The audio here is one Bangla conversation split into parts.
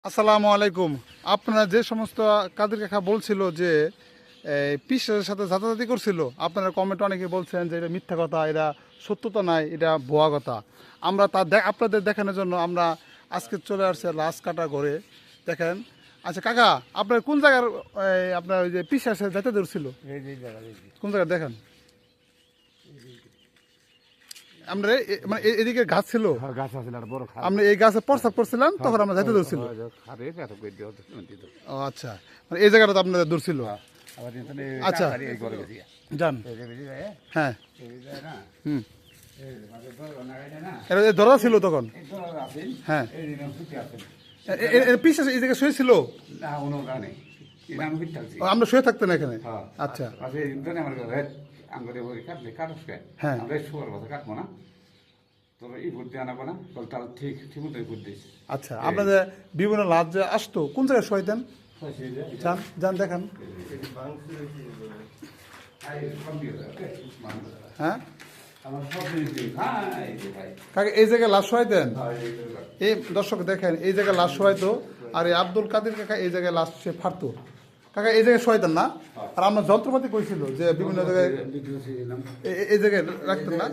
আসসালামু আলাইকুম। আপনারা যে সমস্ত কাদের কাকা বলছিল যে পিসের সাথে জাতাজাতি করছিল, আপনারা কমেন্টে অনেকে বলছেন যে এটা মিথ্যা কথা, এটা সত্যতা নাই, এটা ভুয়া কথা। আমরা আপনাদের দেখানোর জন্য আমরা আজকে চলে আসছি লাশ কাটা করে। দেখেন, আচ্ছা কাকা, আপনার কোন জায়গার আপনার ওই যে পিসের সাথে যেতে ধরছিল কোন জায়গায় দেখেন? আমরা মানে এদিকে গাছ ছিল, আপনি এই গাছে প্রস্তাব করছিলেন, তখন আমরা যাইতে ধরছিল। ও আচ্ছা, মানে এই জায়গাটা তো আপনাদের দূর ছিল। আচ্ছা যান। হ্যাঁ, হুম, এটা ধরা ছিল তখন। হ্যাঁ, পিস এই জায়গায় শুয়েছিল, আমরা শুয়ে থাকতেন এখানে। আচ্ছা হ্যাঁ, আচ্ছা আপনাদের বিভিন্ন লাশ যে আসতো কোন জায়গায় শোয়াইতেন? যান যান দেখান। হ্যাঁ কাকা, এই জায়গায় লাশ শোয়াইতেন? এই দর্শক দেখেন, এই জায়গায় লাশ শোয়াইতো। আর এই আব্দুল কাদের কাকা এই জায়গায় লাশ সে ফাড়তো। কাকা এই জায়গায় শোয়াইতেন না? আর আমরা যন্ত্রপাতি কইছিল যে বিভিন্ন জায়গায় এই জায়গায় রাখতেন না?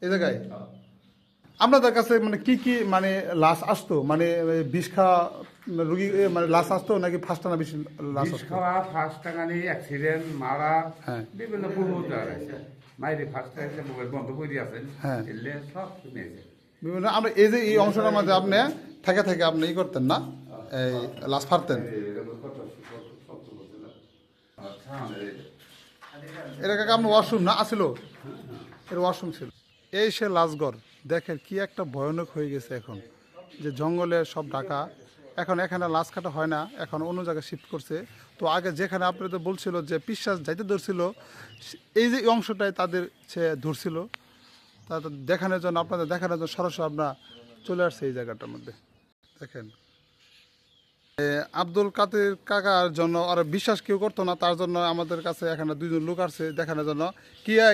এই জায়গায় আপনাদের কাছে মানে কি কি মানে লাশ আসতো? মানে বিষ খাওয়া রুগী মানে লাশ আসতো নাকি ফার্স্ট টানা বেশি লাশ আসতো? খাওয়া ফার্স্ট টাঙানি অ্যাক্সিডেন্ট মারা বিভিন্ন বহুত মাইরে ফার্স্ট টাইমে মোবাইল বন্ধ করে দিয়েছেন। হ্যাঁ, এলে সব শুনেছে বিভিন্ন। আমরা এই যে এই অংশটার মধ্যে আপনি থেকে থেকে আপনি ই করতেন না, এই লাশ ফাড়তেন। এটা কাকা আপনার ওয়াশরুম না আসিল? এর ওয়াশরুম ছিল। এই সে লাশঘর দেখেন কি একটা ভয়ানক হয়ে গেছে এখন, যে জঙ্গলে সব ঢাকা। এখন এখানে লাশ কাটা হয় না, এখন অন্য জায়গায় শিফট করছে। তো আগে যেখানে আপনাদের বলছিল যে পিশ্বাস যাইতে ধরছিল, এই যে অংশটাই তাদের সে ধরছিল। তাদের দেখানোর জন্য, আপনাদের দেখানোর জন্য সরাসরি আমরা চলে আসছি এই জায়গাটার মধ্যে। দেখেন আব্দুল কাদের কাকার জন্য আর বিশ্বাস কেউ করতো না, তার জন্য আমাদের কাছে এখানে দুইজন লোক আসছে দেখানোর জন্য।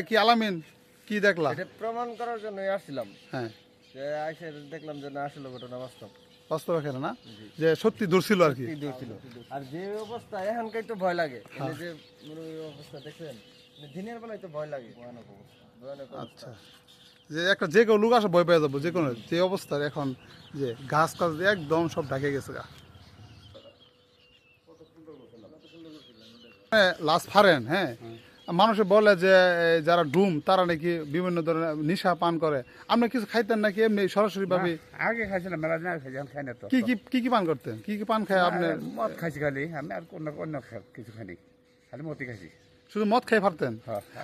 কি আলামিন, কি দেখলা? এটা প্রমাণ করার জন্য আসছিলাম। হ্যাঁ, যে আইসে দেখলাম যে না, আসলে ঘটনা বাস্তব। বাস্তব এখানে না, যে সত্যি ধরছিল আর কি। আর যে অবস্থা এখনকার তো ভয় লাগে, যে অবস্থা দেখছেন, দিনের বেলায় তো ভয় লাগে, ভয়ানক অবস্থা। আচ্ছা, যে একটা যে কেউ লোক আসে ভয় পেয়ে যাবো, যে কোনো যে অবস্থার এখন, যে ঘাস টাস দিয়ে একদম সব ঢাকে গেছে গা। লাশ ফারেন, হ্যাঁ, মানুষে বলে যে যারা ডুম তারা নাকি বিভিন্ন ধরনের নিশা পান করে। আপনি কিছু খাইতেন নাকি এমনি সরাসরি ভাবে? আগে খাইছিলাম, মেলা দিন আগে খাই না তো। কি পান করতেন? কি পান খায় আপনি? মদ খাইছি খালি, আমি আর অন্য কিছু খাইনি, খালি মদই খাইছি। শুধু মদ খাই ফারতেন?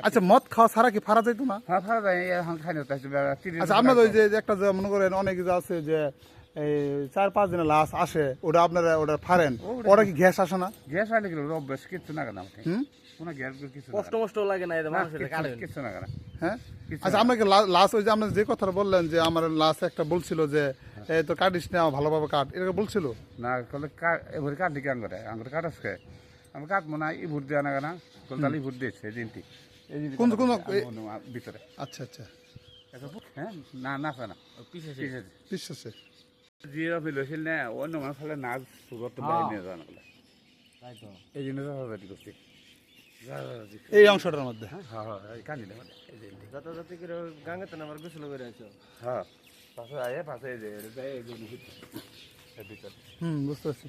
আচ্ছা, মদ খাওয়া ছাড়া কি ফারা যাইতো না? হ্যাঁ, ফারা যায়, এখন খাই না তো। আচ্ছা, আপনাদের ওই যে একটা যে মনে করেন অনেক কিছু আছে যে এই 4-5 দিনের লাশ আসে, ওটা আপনারা ওটা ফারেন, ওটা কি গ্যাস আসে না? গ্যাস আইলে গেল অভ্যাস কিছু না কেন, কোনো গ্যাস কিছু কষ্ট লাগে না, কিছু না কেন। হ্যাঁ, আচ্ছা, আপনাকে লাশ ওই যে আপনার যে কথা বললেন যে আমার লাশ একটা বলছিল যে এই তো কাটিস না ভালোভাবে কাট, এরকম বলছিল না? এবার কাট দিকে আঙ্গুরে কাটাস কে আমি কাটবো না, ই ভোট দেওয়া না কেনা কলতালি ভোট দিয়েছে এই দিনটি, এই দিন কোন ভিতরে। আচ্ছা আচ্ছা, হ্যাঁ, না নাচা না বিশ্বাসে জিরা ফিল হয়েছিল না, অন্য মানুষ ফেলে নাচ সুগত বাইরে নিয়ে যাওয়া বলে, এই জন্য করছি এই অংশটার মধ্যে। হ্যাঁ হ্যাঁ, কান্দিলে মানে যথাযথ করে গাঙ্গাতে আমার গোসল করে আছো। হ্যাঁ, পাশে আয়ে পাশে ভিতরে। বুঝতে পারছি।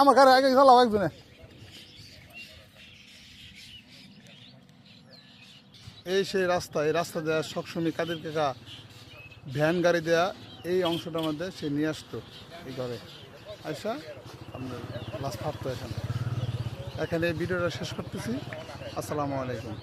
আমার ঘরে আগে চালাও একজনে। এই সেই রাস্তা, এই রাস্তা দেওয়া সবসময় কাদের কাকা ভ্যান গাড়ি দেয়া এই অংশটার মধ্যে সে নিয়ে আসতো এই ঘরে আচ্ছা। আপনার লাশ ফাটতো এখানে। এই ভিডিওটা শেষ করতেছি। আসসালামু আলাইকুম।